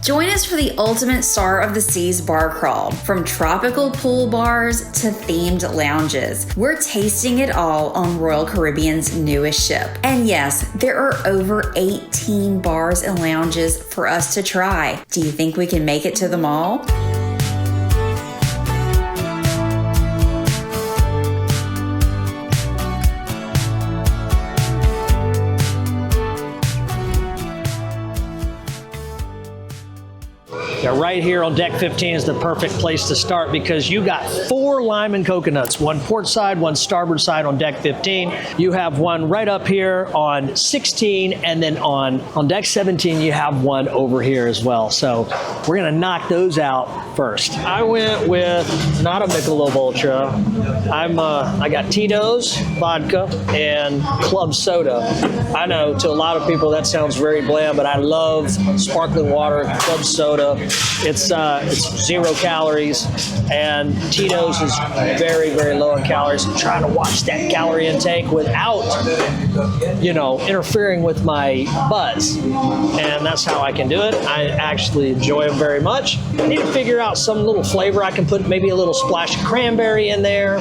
Join us for the ultimate Star of the Seas bar crawl. From tropical pool bars to themed lounges, we're tasting it all on Royal Caribbean's newest ship. And yes, there are over 18 bars and lounges for us to try. Do you think we can make it to them all? Yeah, right here on deck 15 is the perfect place to start because you got 4 lime and coconuts, one port side, one starboard side on deck 15. You have one right up here on 16, and then on deck 17 you have one over here as well. So we're gonna knock those out first. I went with not a Michelob Ultra. I got Tito's vodka and club soda. I know to a lot of people that sounds very bland, but I love sparkling water, club soda. It's 0 calories, and Tito's is very, very low in calories. I'm trying to watch that calorie intake without, interfering with my buzz, and that's how I can do it. I actually enjoy them very much. I need to figure out some little flavor I can put, maybe a little splash of cranberry in there,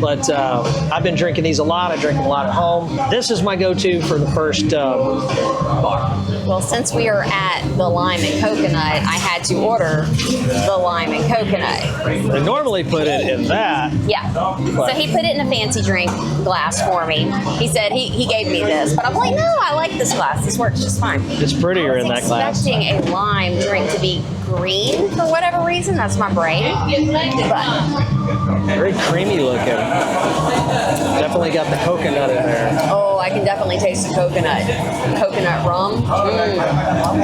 but I've been drinking these a lot. I drink them a lot at home. This is my go-to for the first bar. Well, since we are at the lime and coconut, I had to order the lime and coconut. They normally put it in that. Yeah. So he put it in a fancy drink glass for me. He said he gave me this, but I'm like, no, I like this glass. This works just fine. It's prettier in that glass. I was expecting a lime drink to be green for whatever reason. That's my brain. But very creamy looking. Definitely got the coconut in there. oh, I can definitely taste the coconut. Coconut rum.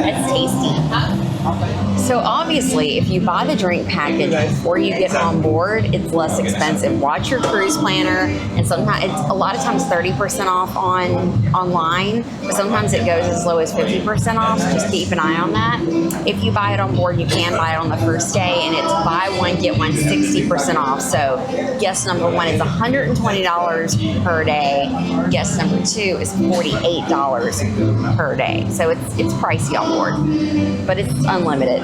It's tasty. So obviously, if you buy the drink package before you get on board, it's less expensive. Watch your cruise planner, and sometimes it's a lot of times 30% off online, but sometimes it goes as low as 50% off. So just keep an eye on that. If you buy it on board, you can buy it on the first day, and it's buy one get one 60% off. So guest number 1 is $120 per day. Guest number 2 is $48 per day. So it's pricey on board, but it's unlimited.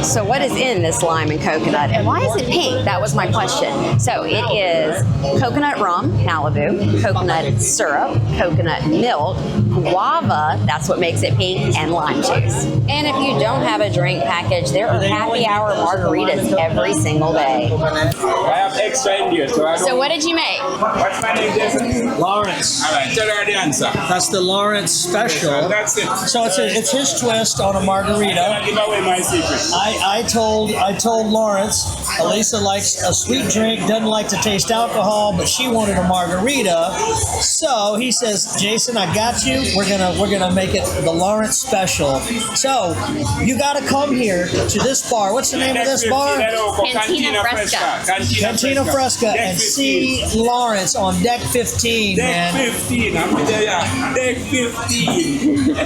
So what is in this lime and coconut, and why is it pink? That was my question. So it is coconut rum, Malibu, coconut syrup, coconut milk, guava, that's what makes it pink, and lime juice. And if you don't have a drink package, there are happy hour margaritas every single day. I have extra in here. So what did you make? What's my name, Jason? Lawrence. All right, tell her the answer. That's the Lawrence special. That's it. So it's his twist on a margarita. I give away my secret. I told Lawrence, Elisa likes a sweet drink, doesn't like to taste alcohol, but she wanted a margarita. So he says, Jason, I got you. We're gonna make it the Lawrence special. So you gotta come here to this bar. What's the name of this bar? Cantina Fresca. Cantina Fresca, and see Lawrence on deck 15, man. Deck 15, I'm there, yeah. Deck 15.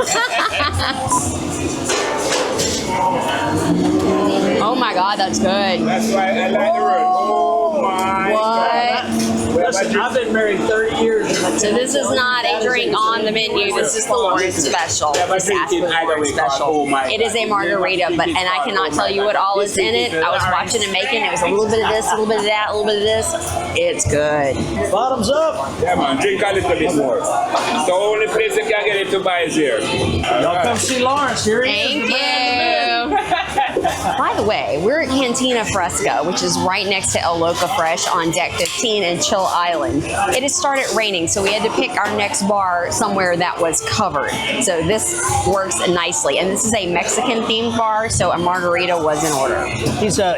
Oh my God, that's good. That's why I like the word. Oh my God. Listen, I've been married 30 years. So this is not a drink on the menu. This is the Lawrence special. This has to be the Lawrence special. It is a margarita, and I cannot tell you what all is in it. I was watching it making. It was a little bit of this, a little bit of that, a little bit of this. It's good. Bottoms up. Yeah, man, drink a little bit more. The only place you can get it to buy is here. Y'all come see Lawrence here. Thank you. By the way, we're at Cantina Fresca, which is right next to El Loca Fresh on deck 15 in Chill Island. It has started raining, so we had to pick our next bar somewhere that was covered. So this works nicely. And this is a Mexican themed bar, so a margarita was in order.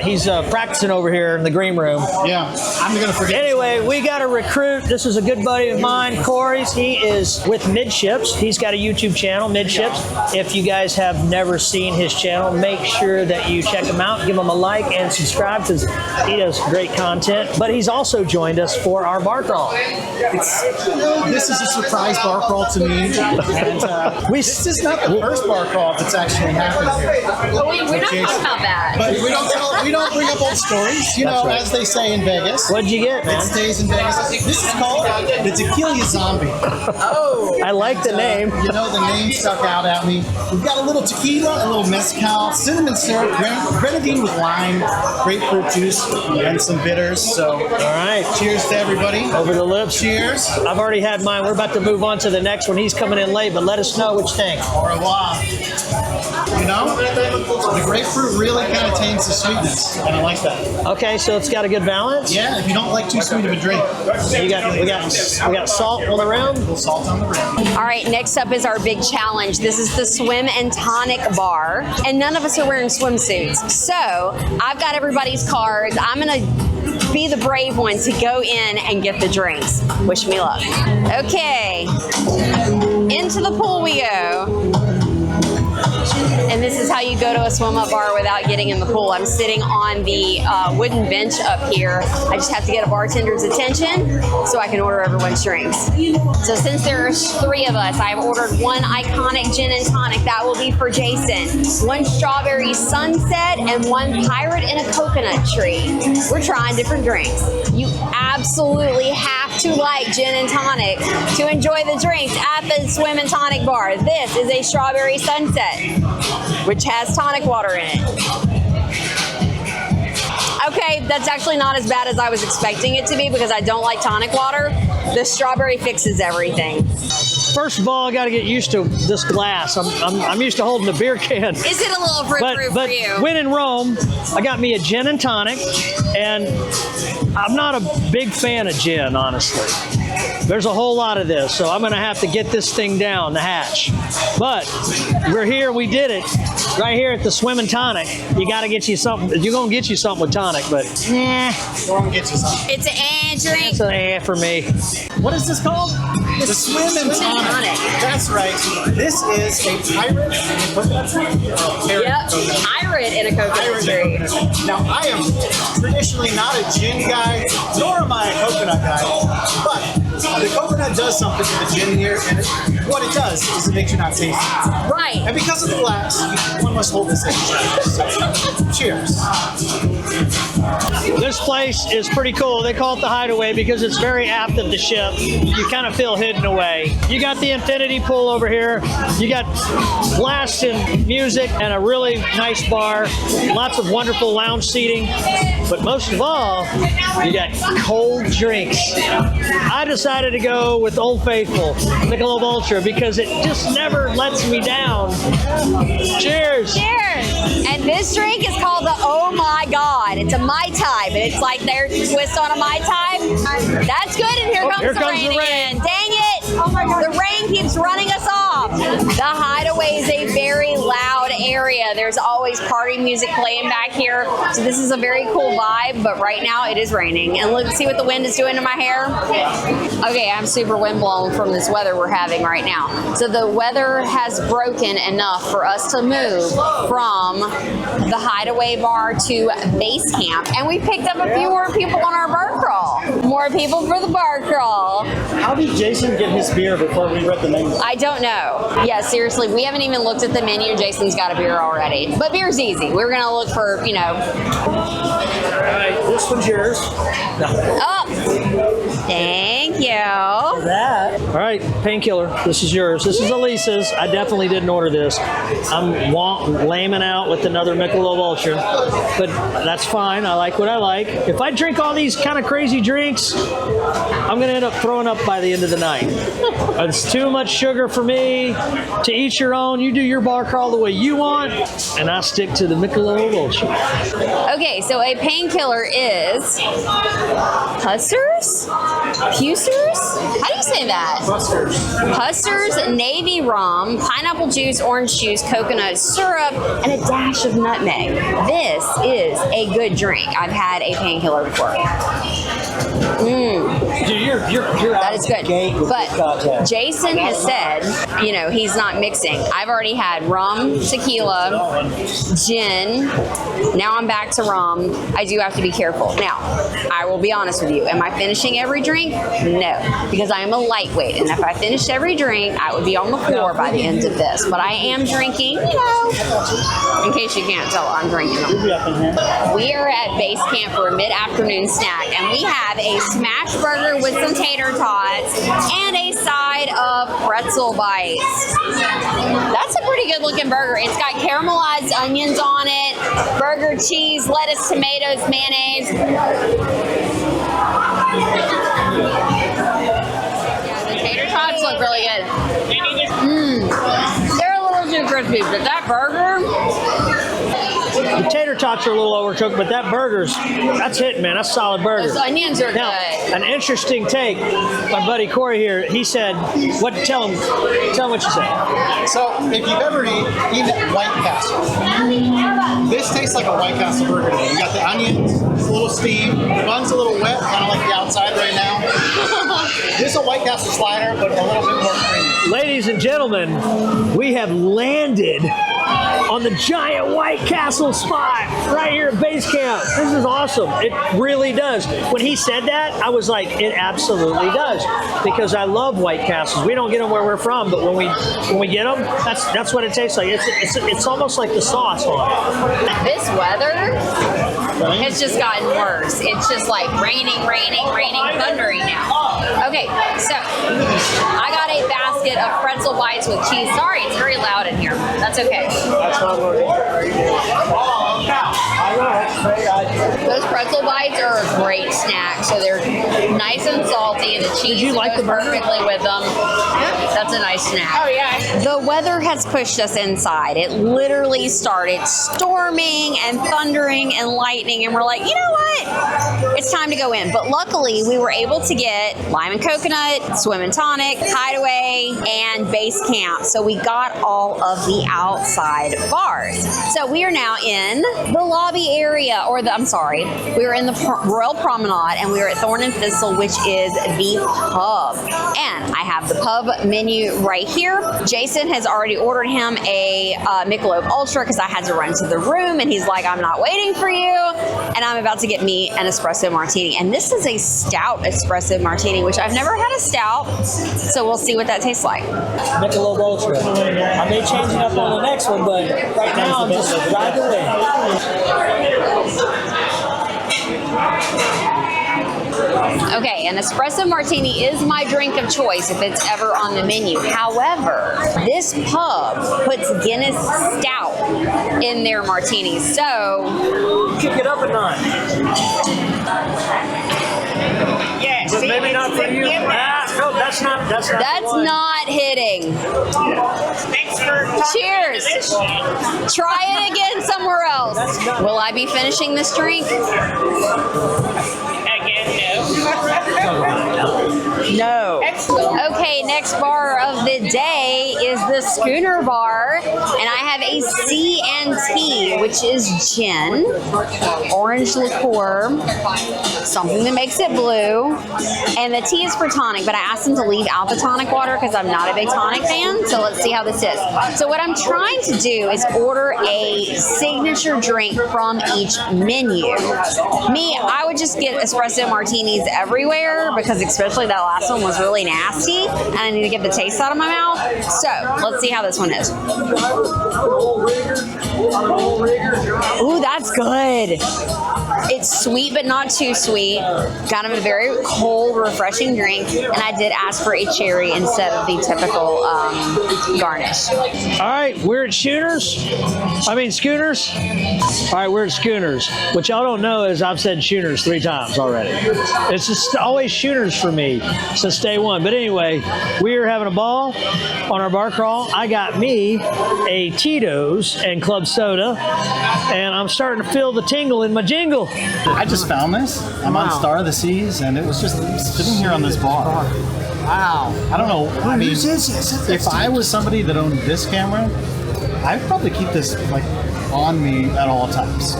He's practicing over here in the green room. Yeah, I'm gonna forget. Anyway, we got a recruit. This is a good buddy of mine, Corey's. He is with Midships. He's got a YouTube channel, Midships. If you guys have never seen his channel, make sure that you check him out, give him a like and subscribe because he does great content. But he's also joined us for our bar crawl. This is a surprise bar crawl to me. And, this is not the first bar crawl that's actually happened here. But we're not talking about that. But we don't bring up old stories, you know, right. as they say in Vegas. What'd you get, man? It stays in Vegas. This is called the Tequila Zombie. Oh. I like the name. You know, the name stuck out at me. We've got a little tequila, a little mezcal, cinnamon syrup, grenadine with lime, grapefruit juice, and some bitters. So, All right. cheers to everybody. Over the lips. Cheers. I've already had mine. We're about to move on to the next one. He's coming in late, but let us know what you think. Au revoir. You know, the grapefruit really kind of taints the sweetness, and I like that. Okay, so it's got a good balance. Yeah, if you don't like too sweet of a drink, We got salt on the rim. a little salt on the rim. All right, next up is our big challenge. This is the Swim and Tonic bar, and none of us are wearing swimsuits. So I've got everybody's cards. I'm gonna be the brave one to go in and get the drinks. Wish me luck. Okay, into the pool we go. And this is how you go to a swim-up bar without getting in the pool. I'm sitting on the wooden bench up here. I just have to get a bartender's attention so I can order everyone's drinks. So since there's 3 of us, I've ordered 1 iconic gin and tonic. That will be for Jason. 1 strawberry sunset and 1 pirate in a coconut tree. We're trying different drinks. You absolutely have to like gin and tonic to enjoy the drinks at the Swim and Tonic bar. This is a strawberry sunset, which has tonic water in it. Okay, that's actually not as bad as I was expecting it to be because I don't like tonic water. The strawberry fixes everything. First of all, I got to get used to this glass. I'm used to holding a beer can. Is it a little fruit-proof But for you? when in Rome, I got me a gin and tonic, and I'm not a big fan of gin, honestly. There's a whole lot of this, so I'm going to have to get this thing down the hatch. But we're here, we did it. Right here at the Swim and Tonic. You got to get you something. You're going to get you something with tonic, but Go and get you something. It's an drink. it's an for me. What is this called? The Swim and Tonic. That's right. This is a pirate in a coconut tree. Yep, pirate in a coconut tree. Now, I am traditionally not a gin guy, nor am I a coconut guy, but the coconut does something to the gin here, and what it does is it makes you not tasty. Right. And because of the glass, one must hold this in. So, cheers. This place is pretty cool. They call it the Hideaway because it's very apt of the ship. You kind of feel hidden away. You got the infinity pool over here. You got blasting music and a really nice bar. Lots of wonderful lounge seating. But most of all, you got cold drinks. I decided to go with Old Faithful, Michelob Ultra, because it just never lets me down. Cheers. Cheers! And this drink is called the Oh My God. It's a Mai Tai, but it's like their twist on a Mai Tai. That's good, and here comes the rain again. Dang it! Oh my God. The rain keeps running us off. The Hideaway is a very loud area. There's always party music playing back here. So this is a very cool vibe, but right now it is raining. And look, see what the wind is doing to my hair? Okay, I'm super windblown from this weather we're having right now. So the weather has broken enough for us to move from the Hideaway bar to base camp. And we picked up a few more people on our bar crawl. More people for the bar crawl. How did Jason get his beer before we read the menu? I don't know. Yeah, seriously, we haven't even looked at the menu. Jason's got a beer already. But beer's easy. We're going to look for, you know. All right, this one's yours. Oh, thank you. All right, Painkiller, this is yours. This is Elisa's. I definitely didn't order this. I'm laming out with another Michelob Ultra, but that's fine. I like what I like. If I drink all these kind of crazy drinks, I'm going to end up throwing up by the end of the night. It's too much sugar for me. To each your own. You do your bar crawl the way you want, and I stick to the Michelob Ultra. Okay, so a painkiller is pussers? Pusers? How do you say that? Puster's Navy rum, pineapple juice, orange juice, coconut syrup, and a dash of nutmeg. This is a good drink. I've had a painkiller before. Dude, you're That is good. But Jason has said, you know, he's not mixing. I've already had rum, tequila, gin. Now I'm back to rum. I do have to be careful. Now, I will be honest with you. Am I finishing every drink? No, because I am a lightweight. And if I finished every drink, I would be on the floor by the end of this. But I am drinking, you know, in case you can't tell, I'm drinking them. We are at base camp for a mid-afternoon snack, and we have a smash burger with some tater tots and a side of pretzel bites. That's a pretty good looking burger. It's got caramelized onions on it, burger, cheese, lettuce, tomatoes, mayonnaise. Yeah, the tater tots look really good. They're a little too crispy, but that burger, The tater tots are a little overcooked, but that that's hitting, man. That's a solid burger. those onions are Now, good. an interesting take. My buddy Corey here, he said, tell him what you said. So, if you've ever eaten at White Castle, this tastes like a White Castle burger to me. You got the onions, it's a little steamed, the bun's a little wet, kind of like the outside right now. This is a White Castle slider, but a little bit more creamy. Ladies and gentlemen, we have landed on the giant White Castle spot right here at base camp. This is awesome. It really does. When he said that, I was like, it absolutely does, because I love White Castles. We don't get them where we're from, but when we get them, that's what it tastes like. It's almost like the sauce on it. This weather has just gotten worse. It's just like raining, thundering now. Okay, so I got a basket of pretzel bites with cheese. Sorry, it's very loud in here. That's okay. That's not what Those pretzel bites are a great snack. So they're nice and salty, and the cheese goes perfectly with them. That's a nice snack. Oh, yeah. The weather has pushed us inside. It literally started storming and thundering and lightning, and we're like, you know what? It's time to go in. But luckily, we were able to get Lime and Coconut, Swim and Tonic, Hideaway, and Base Camp. So we got all of the outside bars. So we are now in the lobby area, we were in the Royal Promenade, and we were at Thorn and Thistle, which is the pub. And I have the pub menu right here. Jason has already ordered him a Michelob Ultra because I had to run to the room, and he's like, I'm not waiting for you. And I'm about to get me an espresso martini. And this is a stout espresso martini, which I've never had a stout. So we'll see what that tastes like. Michelob Ultra. I may change it up on the next one, but right now I'm just driving away. Okay, an espresso martini is my drink of choice if it's ever on the menu. However, this pub puts Guinness Stout in their martinis, so Kick it up a notch. Yeah, But see, maybe not for you. No, that's not. That's not hitting. Thanks for talking. Cheers. Try it again somewhere else. Will I be finishing this drink? Again, No. Okay, next bar of the day is the Schooner bar, and I have a C&T, which is gin, orange liqueur, something that makes it blue, and the T is for tonic, but I asked him to leave out the tonic water because I'm not a big tonic fan, so let's see how this is. So what I'm trying to do is order a signature drink from each menu. Me, I would just get espresso martinis everywhere because especially that last one was really nasty and I need to get the taste out of my mouth. So let's see how this one is. Ooh, that's good. It's sweet but not too sweet. Kind of a very cold, refreshing drink. And I did ask for a cherry instead of the typical garnish. All right, we're at Schooners. All right, we're at Schooners. What y'all don't know is I've said Schooners 3 times already. It's just always Schooners for me since day one. But anyway, we are having a ball on our bar crawl. I got me a Tito's and club soda. and I'm starting to feel the tingle in my jingle. I just found this. I'm on Star of the Seas, and it was just sitting here on this bar. Wow. I don't know. I mean, if I was somebody that owned this camera, I'd probably keep this like on me at all times.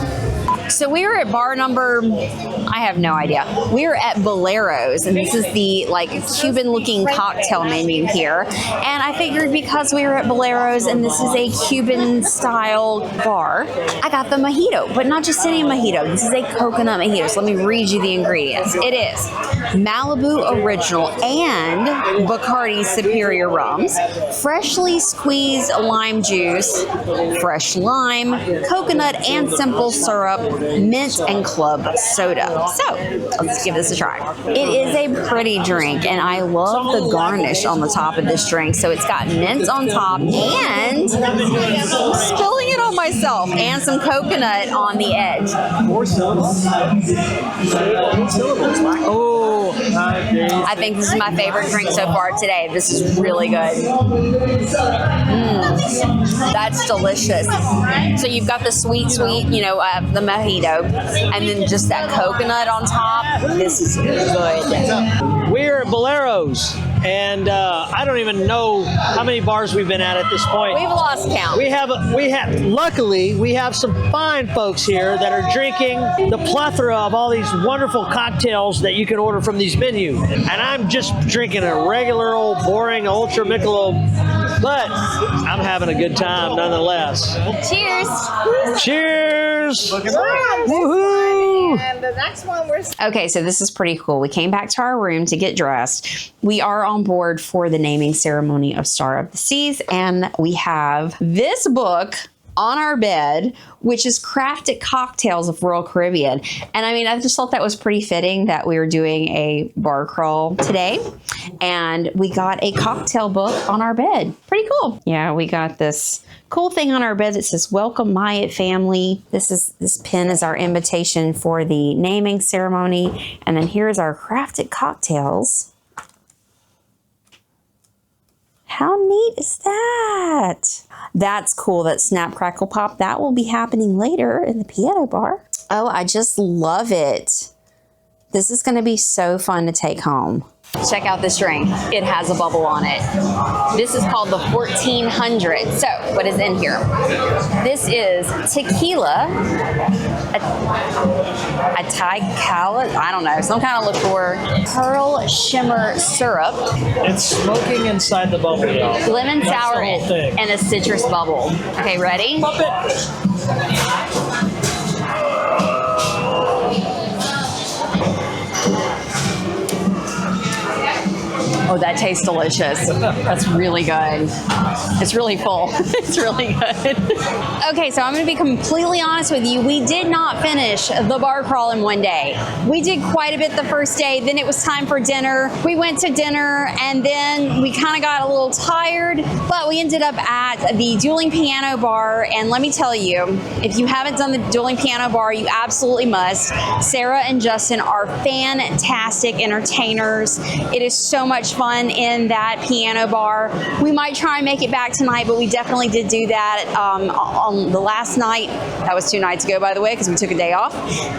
So we were at bar number, I have no idea. We were at Bolero's, and this is the like Cuban looking cocktail menu here. And I figured because we were at Bolero's and this is a Cuban style bar, I got the mojito, but not just any mojito. This is a coconut mojito. So let me read you the ingredients. It is Malibu Original and Bacardi Superior rums, freshly squeezed lime juice, fresh lime, coconut and simple syrup, mint and club soda. So let's give this a try. It is a pretty drink, and I love the garnish on the top of this drink. So it's got mint on top, and I'm spilling it on myself, and some coconut on the edge. Oh, I think this is my favorite drink so far today. This is really good. That's delicious. So you've got the sweet, you know, the mojito, and then just that coconut on top. This is good. We're at Bolero's, and I don't even know how many bars we've been at this point. We've lost count. Luckily, we have some fine folks here that are drinking the plethora of all these wonderful cocktails that you can order from these menus. And I'm just drinking a regular old boring Ultra Michelob, but I'm having a good time nonetheless. Cheers. Cheers. Woohoo! And the next one we're... Okay, so this is pretty cool. We came back to our room to get dressed. We are on board for the naming ceremony of Star of the Seas, and we have this book on our bed, which is Crafted Cocktails of Royal Caribbean. And I mean, I just thought that was pretty fitting that we were doing a bar crawl today, and we got a cocktail book on our bed. Pretty cool. Yeah, we got this cool thing on our bed that says, "Welcome Myatt family." This pin is our invitation for the naming ceremony. And then here's our crafted cocktails. How neat is that? That's cool. That Snap Crackle Pop. That will be happening later in the piano bar. Oh, I just love it. This is going to be so fun to take home. Check out this drink. It has a bubble on it. This is called the 1400. So what is in here? This is tequila, a Tequila, I don't know, some kind of liqueur, pearl shimmer syrup. It's smoking inside the bubble, y'all. Lemon That's sour the whole thing. and a citrus bubble. Okay, ready? Pop it. Oh, that tastes delicious. That's really good. It's really full. It's really good. Okay, so I'm going to be completely honest with you. We did not finish the bar crawl in one day. We did quite a bit the first day. Then it was time for dinner. We went to dinner, and then we kind of got a little tired, but we ended up at the Dueling Piano Bar. And let me tell you, if you haven't done the Dueling Piano Bar, you absolutely must. Sarah and Justin are fantastic entertainers. It is so much fun in that piano bar. We might try and make it back tonight, but we definitely did do that on the last night. That was 2 nights ago, by the way, because we took a day off.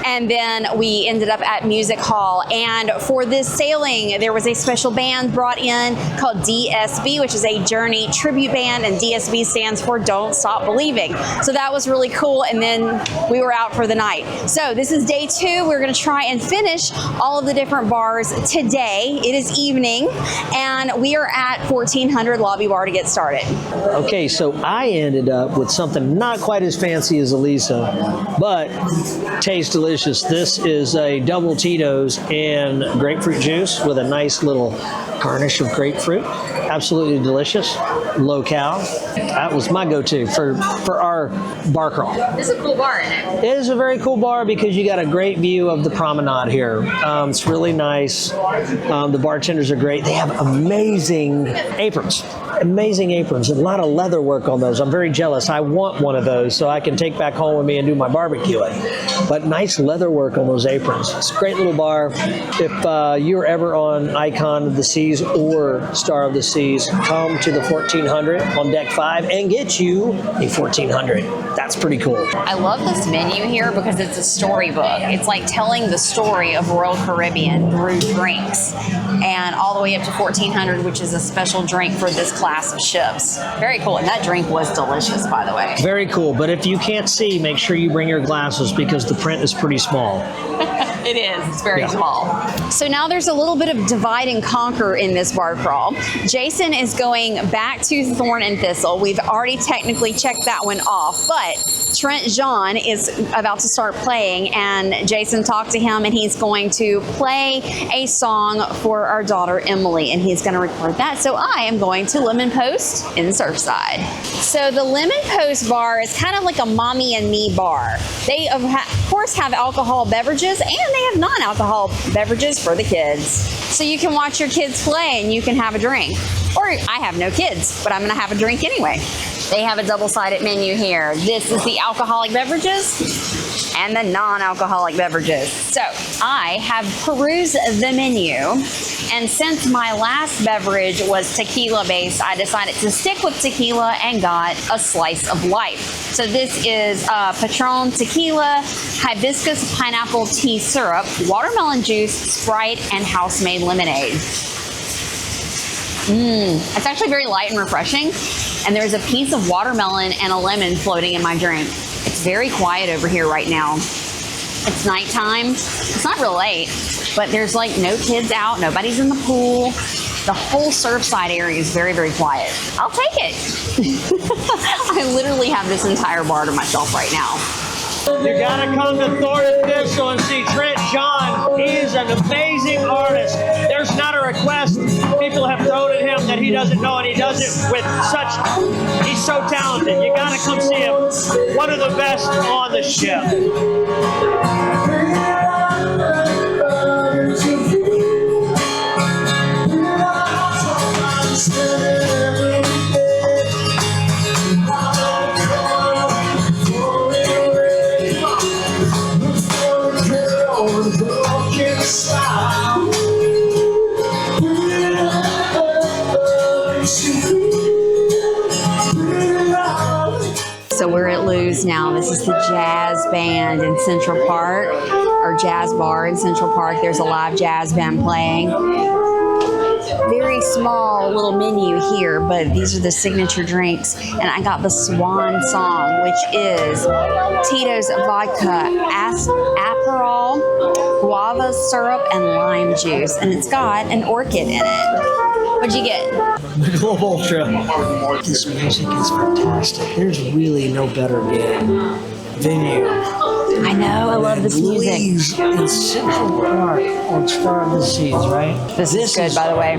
And then we ended up at Music Hall. And for this sailing, there was a special band brought in called DSB, which is a Journey tribute band, and DSB stands for Don't Stop Believing. So that was really cool. And then we were out for the night. So this is day 2. We're going to try and finish all of the different bars today. It is evening, and we are at 1400 Lobby Bar to get started. Okay, so I ended up with something not quite as fancy as Elisa, but tastes delicious. This is a double Tito's and grapefruit juice with a nice little garnish of grapefruit. Absolutely delicious. Low cal. That was my go-to for our bar crawl. This is a cool bar, isn't it? It is a very cool bar because you got a great view of the promenade here. It's really nice. The bartenders are great. They have amazing aprons. Amazing aprons, a lot of leather work on those. I'm very jealous. I want one of those so I can take back home with me and do my barbecuing. But nice leather work on those aprons. It's a great little bar. If you're ever on Icon of the Seas or Star of the Seas, come to the 1400 on deck 5 and get you a 1400. That's pretty cool. I love this menu here because it's a storybook. It's like telling the story of Royal Caribbean through drinks, and all the way up to 1400, which is a special drink for this class of ships. Very cool, and that drink was delicious, by the way. Very cool, but if you can't see, make sure you bring your glasses because the print is pretty small. It is. It's very small. So now there's a little bit of divide and conquer in this bar crawl. Jason is going back to Thorn and Thistle. We've already technically checked that one off, but Trent Jean is about to start playing, and Jason talked to him, and he's going to play a song for our daughter Emily, and he's going to record that. So I am going to Lemon Post in Surfside. So the Lemon Post bar is kind of like a mommy and me bar. They of course have alcohol beverages, and they have non-alcohol beverages for the kids. So you can watch your kids play and you can have a drink. Or I have no kids, but I'm gonna have a drink anyway. They have a double-sided menu here. This is the alcoholic beverages and the non-alcoholic beverages. So I have perused the menu, and since my last beverage was tequila based, I decided to stick with tequila and got a slice of life. So this is Patron tequila, hibiscus pineapple tea syrup, watermelon juice, Sprite, and house-made lemonade. It's actually very light and refreshing, and there's a piece of watermelon and a lemon floating in my drink. It's very quiet over here right now. It's nighttime. It's not real late, but there's like no kids out, nobody's in the pool. The whole Surfside area is very, very quiet. I'll take it. I literally have this entire bar to myself right now. You gotta come to Thorn and Thistle and see Trent Jean. He is an amazing artist. There's not a request people have thrown at him that he doesn't know, and he does it with such, he's so talented. You gotta come see him. One of the best on the ship. So we're at Lou's now. This is the jazz band in Central Park, or jazz bar in Central Park. There's a live jazz band playing. Very small little menu here, but these are the signature drinks. And I got the Swan Song, which is Tito's vodka, Aperol, guava syrup, and lime juice. And it's got an orchid in it. What'd you get? Michelob Ultra. This music is fantastic. There's really no better venue. I know, I love this music. Louise in Central Park on Star of the Seas, right? This is good, by the way.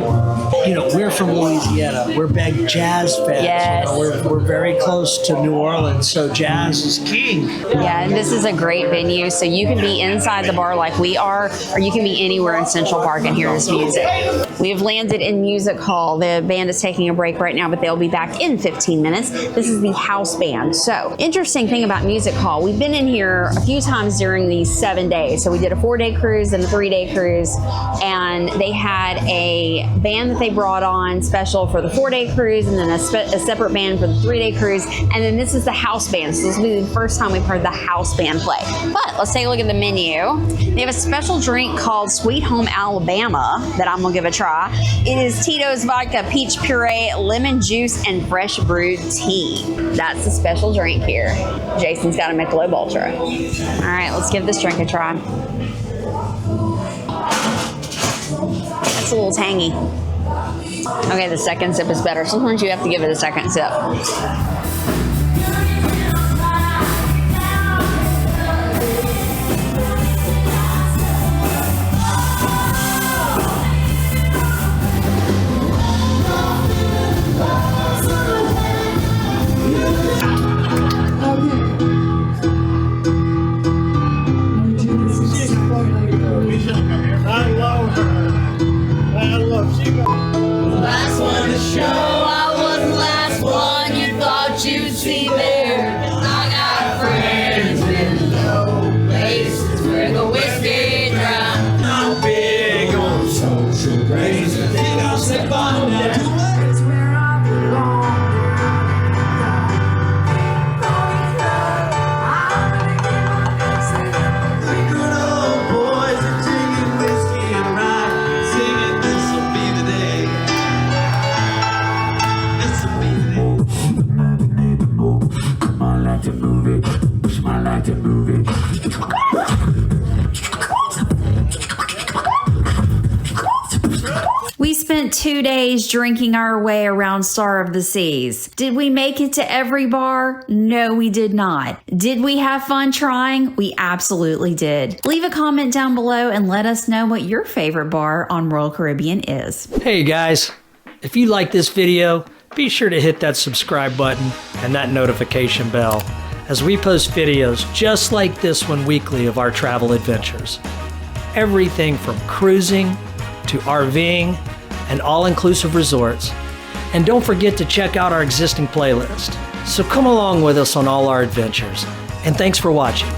You know, we're from Louisiana. We're big jazz fans. Yes. You know, we're very close to New Orleans, so jazz is king. Yeah, and this is a great venue. So you can be inside the bar like we are, or you can be anywhere in Central Park and hear this music. We have landed in Music Hall. The band is taking a break right now, but they'll be back in 15 minutes. This is the house band. So, interesting thing about Music Hall, we've been in here a few times during these 7 days. So we did a 4-day cruise and a 3-day cruise, and they had a band that they brought on special for the 4-day cruise, and then a separate band for the 3-day cruise, and then this is the house band. So this will be the first time we've heard the house band play. But let's take a look at the menu. They have a special drink called Sweet Home Alabama that I'm gonna give a try. It is Tito's vodka, peach puree, lemon juice, and fresh brewed tea. That's the special drink here. Jason's got a Michelob Ultra. All right, let's give this drink a try. That's a little tangy. Okay, the second sip is better. Sometimes you have to give it a second sip. I love you. Last one to show, I was We spent 2 days drinking our way around Star of the Seas. Did we make it to every bar? No, we did not. Did we have fun trying? We absolutely did. Leave a comment down below and let us know what your favorite bar on Royal Caribbean is. Hey guys, if you like this video, be sure to hit that subscribe button and that notification bell as we post videos just like this one weekly of our travel adventures. Everything from cruising to RVing and all-inclusive resorts. And don't forget to check out our existing playlist. So come along with us on all our adventures. And thanks for watching.